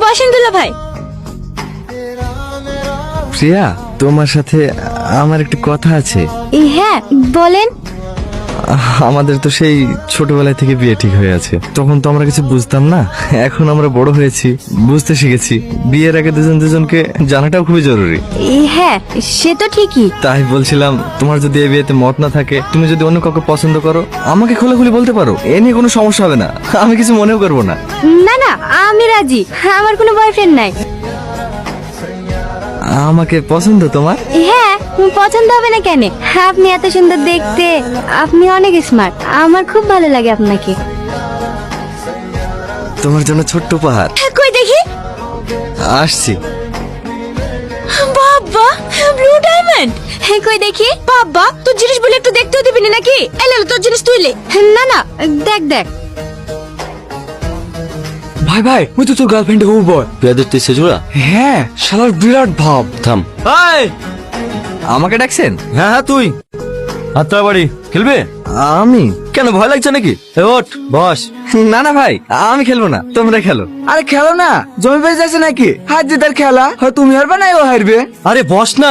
বসেন দুলা ভাই। প্রিয়া, তোমার সাথে আমার একটু কথা আছে। হ্যাঁ বলেন। আমাদের তো সেই ছোটবেলায় থেকে বিয়ে ঠিক হয়ে আছে। তখন তো আমরা কিছু বুঝতাম না, এখন আমরা বড় হয়েছি, বুঝতে শিখেছি। বিয়ের আগে দুজন দুজনকে জানাটাও খুবই জরুরি। হ্যাঁ সে তো ঠিকই। তাই বলছিলাম, তোমার যদি এই বিয়েতে মত না থাকে, তুমি যদি অন্য কাউকে পছন্দ করো, আমাকে খোলাখুলি বলতে পারো, এ নিয়ে কোনো সমস্যা হবে না, আমি কিছু মনেও করবো না। না না আমি রাজি, আমার কোনো বয়ফ্রেন্ড নাই। আমাকে পছন্দ তোমার? হ্যাঁ পছন্দ হবে না কেন? আপনি এত সুন্দর দেখতে, আপনি অনেক স্মার্ট, আমার খুব ভালো লাগে আপনাকে। তোমার জন্য ছোট্ট উপহার। কই দেখি। আসছি। বাবা ব্লু ডায়মন্ড। কই দেখি। বাবা তোর জিনিস বলে একটু দেখতেও দিবি না নাকি? এলে তোর জিনিস তুইলে। না না দেখ দেখ। ভাই ভাই, ওই তো তোর গার্লফ্রেন্ডে হবু বয়। পেয়াদের তেসে জোড়া। হ্যাঁ, শালার বিরাট ভাব। থাম। আমাকে ডাকছেন? হ্যাঁ হ্যাঁ, তুই হাতটা বাড়ি খেলবে? আমি? কেন, ভয় লাগছে নাকি? এ ওঠ, বস। না না ভাই, আমি খেলবো না, তোমরা খেলো। আরে খেলো না, জমি বেঁচে আছে নাকি? হাত জিতার খেলা, হয় তুমি হারবে না ও হারবে। আরে বস না।